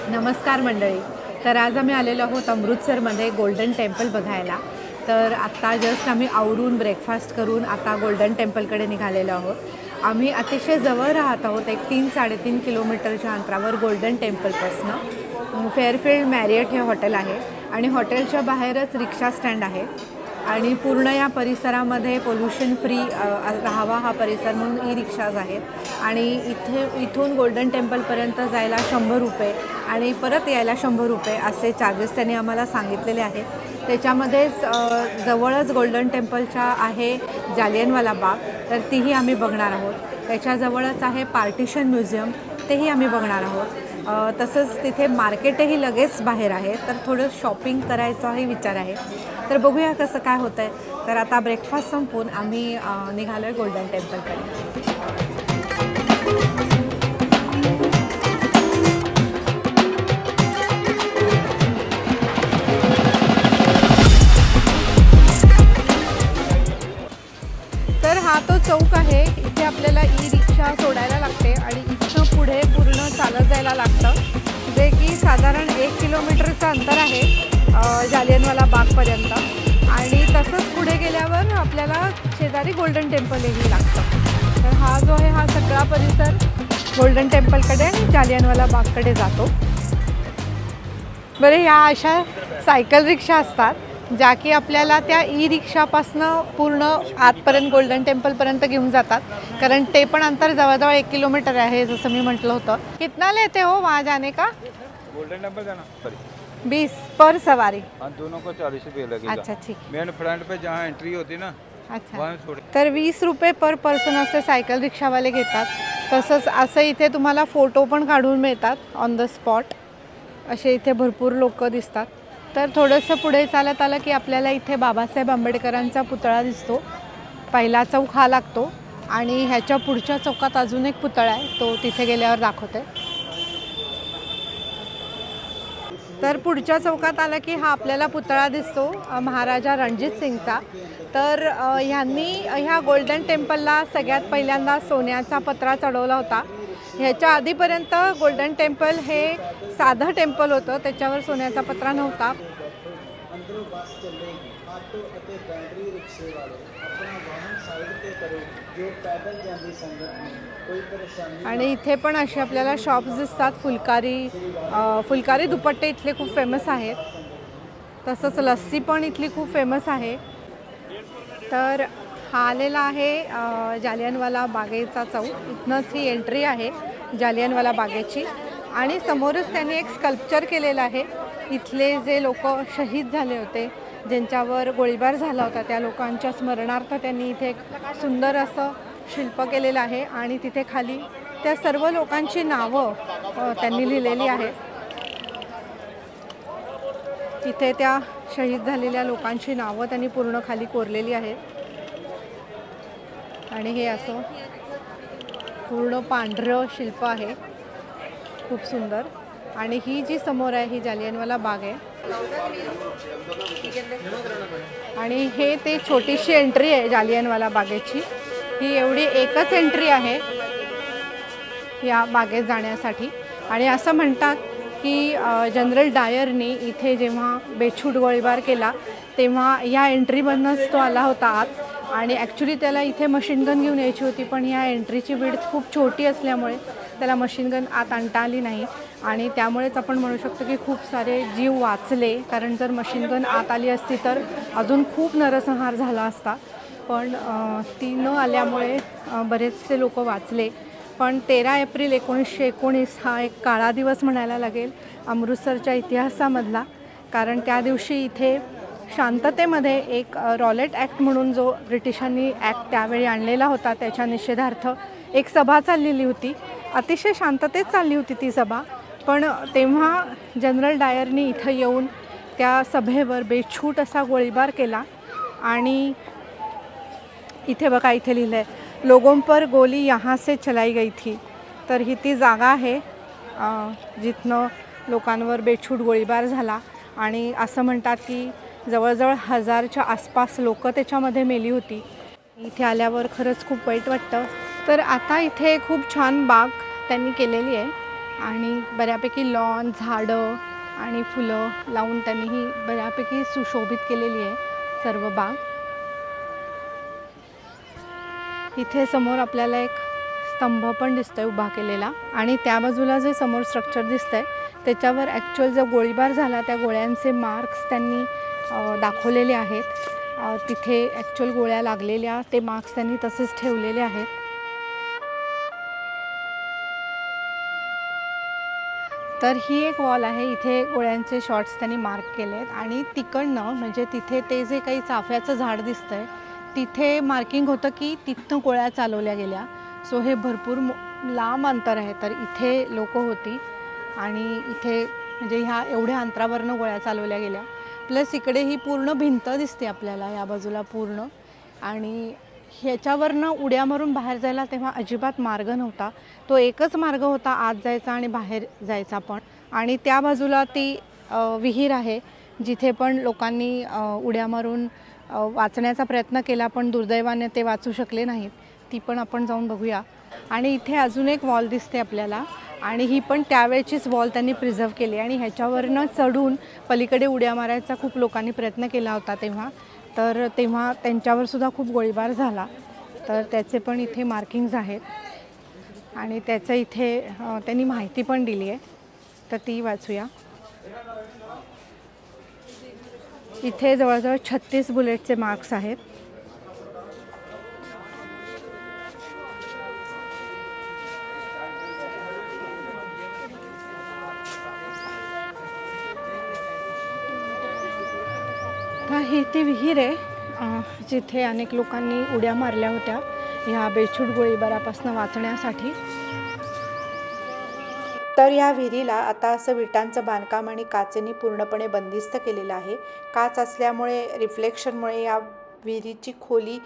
नमस्कार मंडळी. तर आज आम्ही आलेलो आहोत अमृतसरमध्ये गोल्डन टेम्पल बघायला. तर आत्ता जस्ट आम्ही आवरून ब्रेकफास्ट करून आता गोल्डन टेम्पलकडे निघालेलो आहोत. आम्ही अतिशय जवळ राहत आहोत, एक 3-3.5 किलोमीटरच्या अंतरावर गोल्डन टेम्पलपासून. फेअरफिल्ड मॅरियट हे हॉटेल आहे आणि हॉटेलच्या बाहेरच रिक्षा स्टँड आहे आणि पूर्ण या परिसरामध्ये पोल्युशन फ्री राहावा हा परिसर म्हणून ई रिक्षाज आहेत आणि इथून गोल्डन टेम्पलपर्यंत जायला 100 रुपये आणि परत यायला 100 रुपये असे चार्जेस त्यांनी आम्हाला सांगितलेले आहेत. त्याच्यामध्येच जवळच गोल्डन टेम्पलच्या आहे जालियनवाला बाग, तर तीही आम्ही बघणार आहोत. त्याच्याजवळच आहे पार्टिशन म्युझियम, तेही आम्ही बघणार आहोत. तसंच तिथे मार्केटही लगेच बाहेर आहे, तर थोडं शॉपिंग करायचाही विचार आहे. तर बघूया कसं काय होतं आहे. तर आता ब्रेकफास्ट संपवून आम्ही निघालो आहे गोल्डन टेम्पलकडे. तर हा तो चौक आहे, इथे आपल्याला ई रिक्षा सोडायला लागते आणि इथनं पुढे पूर्ण चालत जायला लागतं, जे की साधारण 1 किलोमीटरचं अंतर आहे जालियनवाला बागपर्यंत. आणि तसंच पुढे गेल्यावर आपल्याला शेजारी गोल्डन टेम्पलही लागतं. तर हा जो आहे हा सगळा परिसर गोल्डन टेम्पलकडे आणि जालियनवाला बागकडे जातो. बरं, ह्या अशा सायकल रिक्षा असतात ज्या की आपल्याला त्या ई रिक्षापासनं पूर्ण आतपर्यंत गोल्डन टेम्पलपर्यंत घेऊन जातात, कारण ते पण अंतर जवळजवळ 1 किलोमीटर आहे जसं मी म्हटलं होतं. कितना लेते हो वहाँ जाने का? गोल्डन टेम्पल जाना 20 पर सवारी. हाँ, दोनों को 40 रुपये लगेगा. अच्छा, ठीक. मेन फ्रंट पे जहाँ एंट्री होती ना, अच्छा. तर 20 रुपये पर पर्सन असे सायकल रिक्षावाले घेतात. तसंच असं इथे तुम्हाला फोटो पण काढून मिळतात ऑन द स्पॉट. असे इथे भरपूर लोक दिसतात. तर थोडंसं पुढे चालत आलं की आपल्याला इथे बाबासाहेब आंबेडकरांचा पुतळा दिसतो. पहिला चौक हा लागतो आणि ह्याच्या पुढच्या चौकात अजून एक पुतळा आहे, तो तिथे गेल्यावर दाखवते. तर पुढच्या चौकात आलं की हा आपल्याला पुतळा दिसतो महाराजा रणजित सिंगचा. तर ह्यांनी ह्या गोल्डन टेम्पलला सगळ्यात पहिल्यांदा सोन्याचा पत्रा चढवला होता. ह्याच्या आधीपर्यंत गोल्डन टेम्पल हे साधं टेम्पल होतं, त्याच्यावर सोन्याचा पत्रा नव्हता. आणि इथे पण असे आपल्याला शॉप्स दिसतात. फुलकारी दुपट्टे इथले खूप फेमस आहेत. तसंच लस्सी पण इथली खूप फेमस आहे. तर हा आलेला आहे जालियनवाला बागेचा चौक. इथनंच ही एंट्री आहे जालियनवाला बागेची आणि समोरच त्यांनी एक स्कल्पचर केलेलं आहे. इथले जे लोक शहीद झाले होते, ज्यांच्यावर गोळीबार झाला होता, त्या लोकांच्या स्मरणार्थ त्यांनी इथे एक सुंदर असं शिल्प केलेलं आहे आणि तिथे खाली त्या सर्व लोकांची नावं त्यांनी लिहिलेली आहेत. तिथे त्या शहीद झालेल्या लोकांची नावं त्यांनी पूर्ण खाली कोरलेली आहेत. आणि हे असं पूर्ण पांढरं शिल्प आहे, खूप सुंदर. आणि ही जी समोर आहे ही जालियनवाला बाग आहे आणि हे ते छोटीशी एंट्री आहे जालियनवाला बागेची. ही एवढी एकच एंट्री आहे या बागेत जाण्यासाठी. आणि असं म्हणतात की जनरल डायरनी इथे जेव्हा बेछूट गोळीबार केला तेव्हा या एंट्रीमधूनच तो आला होता आत. आणि ॲक्च्युली त्याला इथे मशीनगन घेऊन यायची होती, पण ह्या एंट्रीची विड्थ खूप छोटी असल्यामुळे त्याला मशीनगन आत आणता आली नाही. आणि त्यामुळेच आपण म्हणू शकतो की खूप सारे जीव वाचले, कारण जर मशीनगन आत आली असती तर अजून खूप नरसंहार झाला असता. पण ती न आल्यामुळे बरेचसे लोक वाचले. पण 13 एप्रिल 1919 हा एक काळा दिवस म्हणायला लागेल अमृतसरच्या इतिहासामधला, कारण त्या दिवशी इथे शांततेमध्ये एक रॉलेट ॲक्ट म्हणून जो ब्रिटिशांनी ॲक्ट त्यावेळी आणलेला होता त्याच्या निषेधार्थ एक सभा चाललेली होती. अतिशय शांततेत चालली होती ती सभा, पण तेव्हा जनरल डायरनी इथं येऊन त्या सभेवर बेछूट असा गोळीबार केला. आणि इथे बघा, इथे लिहिलं आहे लोगों पर गोली यहाँ से चलाई गई थी. तर ही ती जागा आहे जिथनं लोकांवर बेछूट गोळीबार झाला. आणि असं म्हणतात की जवळजवळ 1000च्या आसपास लोक त्याच्यामध्ये मेली होती. इथे आल्यावर खरंच खूप वाईट वाटतं. तर आता इथे खूप छान बाग त्यांनी केलेली आहे आणि बऱ्यापैकी लॉन, झाडं आणि फुलं लावून त्यांनी ही बऱ्यापैकी सुशोभित केलेली आहे सर्व बाग. इथे समोर आपल्याला एक स्तंभ पण दिसतोय उभा केलेला आणि त्या बाजूला जे समोर स्ट्रक्चर दिसतंय त्याच्यावर ॲक्च्युअल जो गोळीबार झाला त्या गोळ्यांचे मार्क्स त्यांनी दाखवलेले आहेत. तिथे ॲक्च्युअल गोळ्या लागलेल्या ते मार्क्स त्यांनी तसेच ठेवलेले आहेत. तर ही एक वॉल आहे, इथे गोळ्यांचे शॉट्स त्यांनी मार्क केले आहेत आणि तिकडनं म्हणजे तिथे ते जे काही चाफ्याचं झाड दिसतंय तिथे मार्किंग होतं की तिथनं गोळ्या चालवल्या गेल्या. सो हे भरपूर लांब अंतर आहे. तर इथे लोक होती आणि इथे म्हणजे ह्या एवढ्या अंतरावरनं गोळ्या चालवल्या गेल्या. प्लस इकडे ही पूर्ण भिंत दिसते आपल्याला या बाजूला पूर्ण, आणि ह्याच्यावरनं उड्या मारून बाहेर जायला तेव्हा अजिबात मार्ग नव्हता. तो एकच मार्ग होता आत जायचा आणि बाहेर जायचा पण. आणि त्या बाजूला ती विहीर आहे जिथे पण लोकांनी उड्या मारून वाचण्याचा प्रयत्न केला पण दुर्दैवाने ते वाचू शकले नाहीत. ती पण आपण जाऊन बघूया. आणि इथे अजून एक वॉल दिसते आपल्याला आणि ही पण त्यावेळचीच वॉल त्यांनी प्रिझर्व केली आणि ह्याच्यावरनं चढून पलीकडे उड्या मारायचा खूप लोकांनी प्रयत्न केला होता तेव्हा. तर तेव्हा त्यांच्यावर सुद्धा खूप गोळीबार झाला. तर त्याचे पण इथे मार्किंग्स आहेत आणि त्याचं इथे त्यांनी माहिती पण दिली आहे, तर ती वाचूया. इथे जवळजवळ 36 बुलेटचे मार्क्स आहेत. ही ती विहीर आहे जिथे अनेक लोकांनी उड्या मारल्या होत्या ह्या बेछूट गोळीबारापासून वाचण्यासाठी. तर या विहिरीला आता असं विटांचं बांधकाम आणि काचेने पूर्णपणे बंदिस्त केलेलं आहे. काच असल्यामुळे रिफ्लेक्शनमुळे या विहिरीची खोली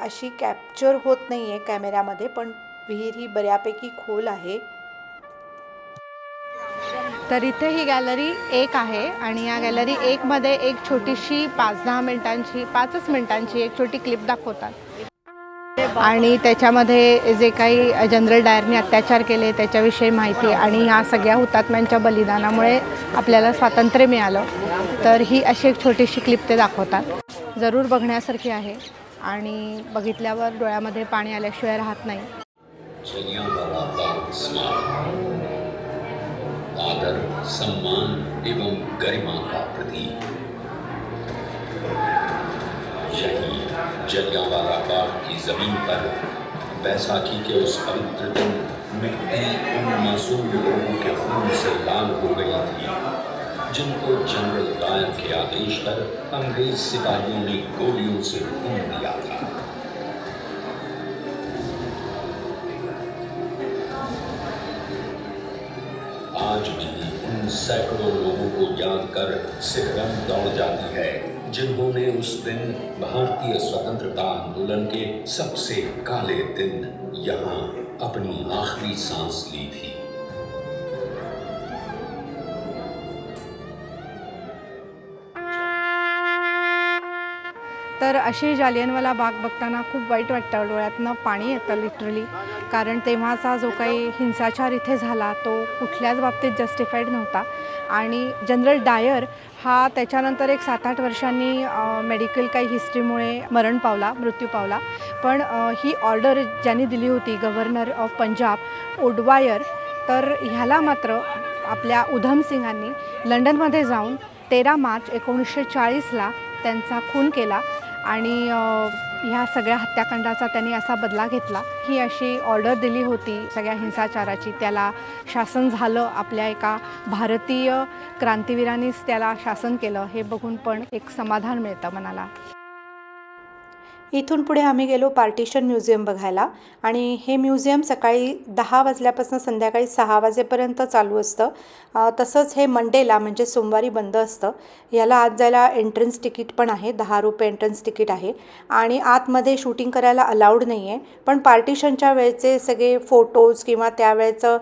अशी कॅप्चर होत नाही आहे कॅमेऱ्यामध्ये, पण विहीर ही बऱ्यापैकी खोल आहे. तर इथे ही गॅलरी 1 आहे आणि या गॅलरी 1 मध्ये एक छोटीशी 5-10 मिनिटांची 5च मिनिटांची एक छोटी क्लिप दाखवतात आणि त्याच्यामध्ये जे काही जनरल डायरने अत्याचार केले त्याच्याविषयी माहिती आणि ह्या सगळ्या हुतात्म्यांच्या बलिदानामुळे आपल्याला स्वातंत्र्य मिळालं. तर ही अशी एक छोटीशी क्लिप ते दाखवतात. जरूर बघण्यासारखी आहे आणि बघितल्यावर डोळ्यामध्ये पाणी आल्याशिवाय राहत नाही. आदर, सम्मान एवं गरिमा का प्रतीक। यही जलियांवाला बाग की जमीन पर बैसाखी के उस पवित्र दिन मिट्टी उन मासूम लोगों के खून से लाल हो गई थी जिनको जनरल डायर के आदेश पर अंग्रेज सिपाहियों ने गोलियों से भून दिया था। आज भी उन सैकड़ों लोगों को याद कर सिरदर्द दौड़ जाती है जिन्होंने उस दिन भारतीय स्वतंत्रता आंदोलन के सबसे काले दिन यहाँ अपनी आखिरी सांस ली थी। तर अशी जालियनवाला बाग बघताना खूप वाईट वाटतं, डोळ्यातनं पाणी येतं लिटरली. कारण तेव्हाचा जो काही हिंसाचार इथे झाला तो कुठल्याच बाबतीत जस्टिफाईड नव्हता. आणि जनरल डायर हा त्याच्यानंतर एक 7-8 वर्षांनी मेडिकल काही हिस्ट्रीमुळे मृत्यू पावला. पण ही ऑर्डर ज्यांनी दिली होती गव्हर्नर ऑफ पंजाब ओडवायर, तर ह्याला मात्र आपल्या उधम सिंगांनी लंडनमध्ये जाऊन 13 मार्च 1940ला त्यांचा खून केला आणि ह्या सगळ्या हत्याकांडाचा त्यांनी असा बदला घेतला. ही अशी ऑर्डर दिली होती सगळ्या हिंसाचाराची, त्याला शासन झालं. आपल्या एका भारतीय क्रांतिवीरांनीच त्याला शासन केलं हे बघून पण एक समाधान मिळतं मनाला. इथून पुढे आम्ही गेलो पार्टिशन म्युझियम बघायला आणि हे म्युझियम सकाळी 10 वाजल्यापासून संध्याकाळी 6 वाजेपर्यंत चालू असतं. तसंच हे मंडेला म्हणजे सोमवारी बंद असतं. याला आत जायला एंट्रन्स तिकीट पण आहे, 10 रुपये एंट्रन्स तिकीट आहे आणि आतमध्ये शूटिंग करायला अलाउड नाही आहे. पण पार्टिशनच्या वेळचे सगळे फोटोज किंवा त्यावेळेचं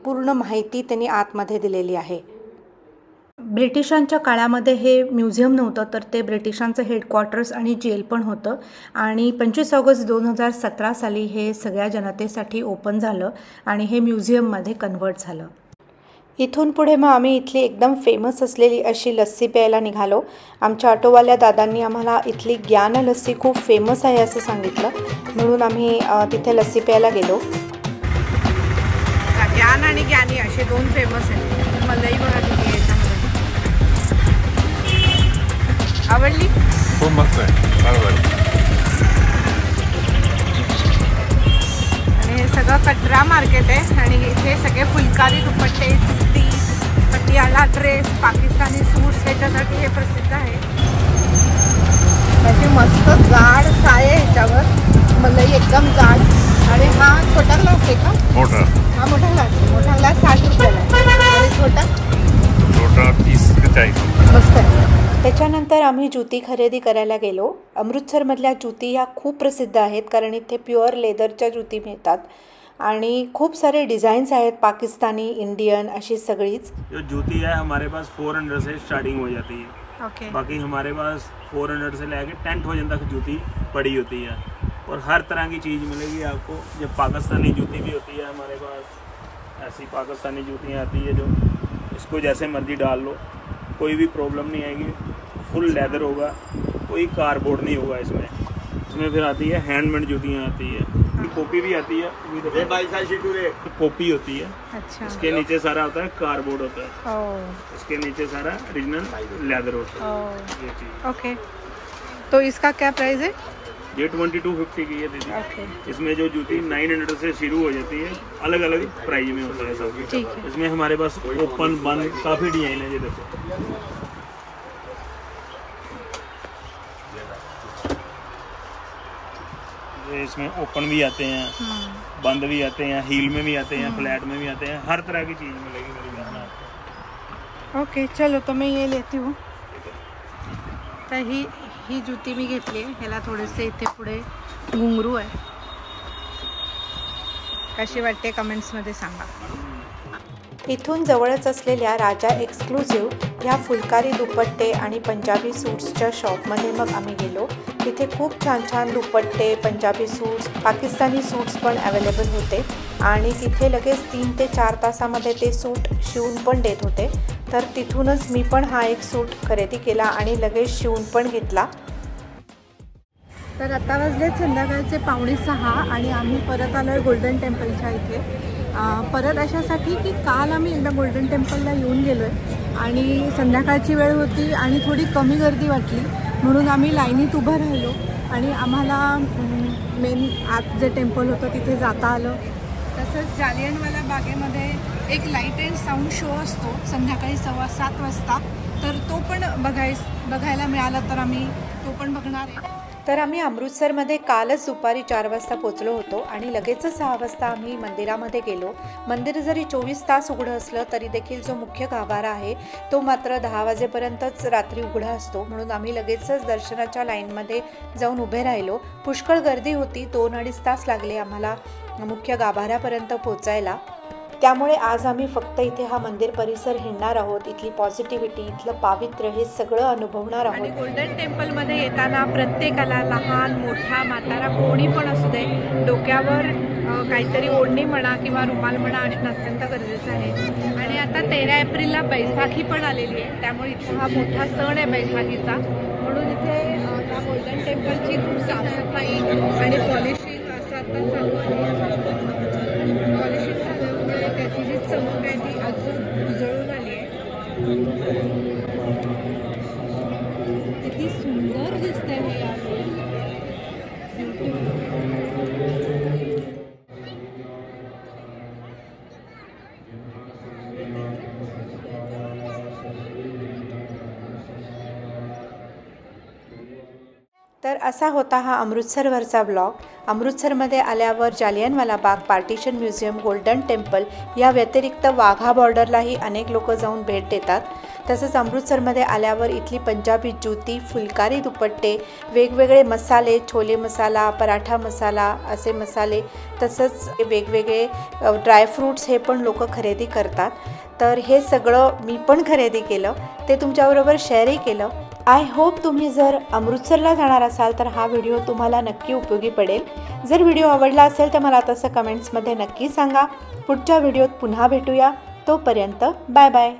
पूर्ण माहिती त्यांनी आतमध्ये दिलेली आहे. ब्रिटिशांच्या काळामध्ये हे म्युझियम नव्हतं, तर ते ब्रिटिशांचं हेडक्वार्टर्स आणि जेल पण होतं. आणि 25 ऑगस्ट 2017 साली हे सगळ्या जनतेसाठी ओपन झालं आणि हे म्युझियममध्ये कन्व्हर्ट झालं. इथून पुढे मग आम्ही इथली एकदम फेमस असलेली अशी लस्सी प्यायला निघालो. आमच्या ऑटोवाल्या दादांनी आम्हाला इथली ज्ञान लस्सी खूप फेमस आहे असं सांगितलं, म्हणून आम्ही तिथे लस्सी प्यायला गेलो. ज्ञान आणि ज्ञानी असे दोन फेमस आहेत. मलाही बघा किती याच्यामध्ये आवडली, खूप मस्त आहे, बरोबर. आणि हे सगळं कटरा मार्केट आहे आणि इथे सगळे फुलकारी दुपट्टे, जुती, पटियाला ड्रेस, पाकिस्तानी सूट्स ह्याच्यासाठी हे प्रसिद्ध आहे. त्याची मस्त जाड साय आहे ह्याच्यावर, मलाही एकदम जाड. आणि हा छोटा ग्लास आहे का? मोठा. हा मोठा ग्लास आहे. मोठा ग्लास 60 रुपयाला आहे आणि छोटा 30 ते 40. मस्त आहे. त्याच्यानंतर आम्ही जुती खरेदी करायला गेलो. अमृतसरमधल्या जुती ह्या खूप प्रसिद्ध आहेत, कारण इथे प्युअर लेदरच्या जुती मिळतात आणि खूप सारे डिज़ाइंस आहेत, पाकिस्तानी, इंडियन अशी सगळीच. जो जूती है हमारे पास 400 से स्टार्टिंग हो जाती है. ओके. बाकी हमारे पास 400 से लेके 10,000 तक जूती पड़ी होती है और हर तरह की चीज़ मिलेगी आपको. जब पाकिस्तानी जूती भी होती है हमारे पास, ऐसी पाकिस्तानी जूतियाँ आती है जो इसको जैसे मर्जी डाल लो, कोई भी प्रॉब्लम नहीं आएगी. फुल लेदर होगा, कोई कार्डबोर्ड नहीं होगा इसमें. इसमें फिर आती है हैंडमेड जूतियाँ आती है, कॉपी भी आती है, कॉपी होती है. अच्छा. इसके नीचे सारा होता है कार्डबोर्ड होता है, इसके नीचे सारा ओरिजिनल लेदर होता है. ये चीज़. ओके. तो इसका क्या प्राइस है? ये 2250 की है दीदी. ओके. इसमें जो जूती 900 से शुरू हो जाती है, अलग अलग प्राइस में होता है सब. ठीक है. इसमें हमारे पास ओपन बंद काफ़ी डिजाइन है. ये देखो, ये इसमें ओपन भी आते हैं, बंद भी आते हैं, हील में भी आते हैं, फ्लैट में भी आते हैं. हर तरह की चीज़ मिलेगी मेरी बहन आपको. ओके, चलो तो मैं ये लेती हूँ. तर ही जुती मी घेतली आहे. ह्याला थोडेसे इथे पुढे घुंगरू आहे. कशी वाटते कमेंट्समध्ये सांगा. इथून जवळच असलेल्या राजा एक्सक्लुझिव्ह ह्या फुलकारी दुपट्टे आणि पंजाबी सूट्सच्या शॉपमध्ये मग आम्ही गेलो. तिथे खूप छान छान दुपट्टे, पंजाबी सूट्स, पाकिस्तानी सूट्स पण अवेलेबल होते आणि तिथे लगेच 3 ते 4 तासामध्ये ते सूट शिवून पण देत होते. तर तिथूनच मी पण हा एक सूट खरेदी केला आणि लगेच शिवून पण घेतला. तर आता वाजले संध्याकाळचे 5:45 आणि आम्ही परत आलो आहे गोल्डन टेम्पलच्या इथे. परत अशासाठी की काल आम्ही एकदा गोल्डन टेम्पलला येऊन गेलो आहे आणि संध्याकाळची वेळ होती आणि थोडी कमी गर्दी वाटली, म्हणून आम्ही लाईनीत उभं राहिलो आणि आम्हाला मेन आत जे टेम्पल होतं तिथे जाता आलं. तसंच जालियनवाला बागेमध्ये एक लाईट अँड साऊंड शो असतो संध्याकाळी 7:15 वाजता, तर तो पण बघायला मिळाला तर आम्ही तो पण बघणार आहे. तर आम्ही अमृतसरमध्ये कालच दुपारी 4 वाजता पोचलो होतो आणि लगेचच 6 वाजता आम्ही मंदिरामध्ये गेलो. मंदिर जरी 24 तास उघडं असलं तरी देखील जो मुख्य गाभारा आहे तो मात्र 10 वाजेपर्यंतच रात्री उघडा असतो, म्हणून आम्ही लगेचच दर्शनाच्या लाईनमध्ये जाऊन उभे राहिलो. पुष्कळ गर्दी होती. 2-2.5 तास लागले आम्हाला मुख्य गाभाऱ्यापर्यंत पोचायला. त्यामुळे आज आम्ही फक्त इथे हा मंदिर परिसर हिंडणार आहोत. इथली पॉझिटिव्हिटी, इथलं पावित्र्य हे सगळं अनुभवणार आहोत. आणि गोल्डन टेम्पलमध्ये येताना प्रत्येकाला, लहान मोठा म्हातारा कोणी पण असू दे, डोक्यावर काहीतरी ओढणी म्हणा किंवा रुमाल म्हणा असणं अत्यंत गरजेचं आहे. आणि आता 13 एप्रिलला बैसाखी पण आलेली आहे, त्यामुळे इथं हा मोठा सण आहे बैसाखीचा, म्हणून इथे त्या गोल्डन टेम्पलची खूप साफसफाई आणि पॉलिशिंग असं आता चालू आहे. पॉलिशिंग झाल्यामुळे त्याची जी चमक आहे ती अजून उजळून आली आहे. किती सुंदर दिसतंय हे यावेळी. तर असा होता हा अमृतसरवरचा ब्लॉग. अमृतसरमध्ये आल्यावर Jallianwala Bagh, partition museum, golden temple या व्यतिरिक्त वाघा बॉर्डरलाही अनेक लोक जाऊन भेट देतात. तसंच अमृतसरमध्ये आल्यावर इथली पंजाबी जुती, फुलकारी दुपट्टे, वेगवेगळे मसाले, छोले मसाला, पराठा मसाला असे मसाले, तसंच वेगवेगळे ड्रायफ्रूट्स हे पण लोक खरेदी करतात. तर हे सगळं मी पण खरेदी केलं, ते तुमच्याबरोबर शेअरही केलं. आय होप तुम्ही जर अमृतसरला जाणार असाल तर हा व्हिडिओ तुम्हाला नक्की उपयोगी पडेल. जर व्हिडिओ आवडला असेल तर मला तसं कमेंट्समध्ये नक्की सांगा. पुढच्या व्हिडिओत पुन्हा भेटूया. तोपर्यंत बाय बाय.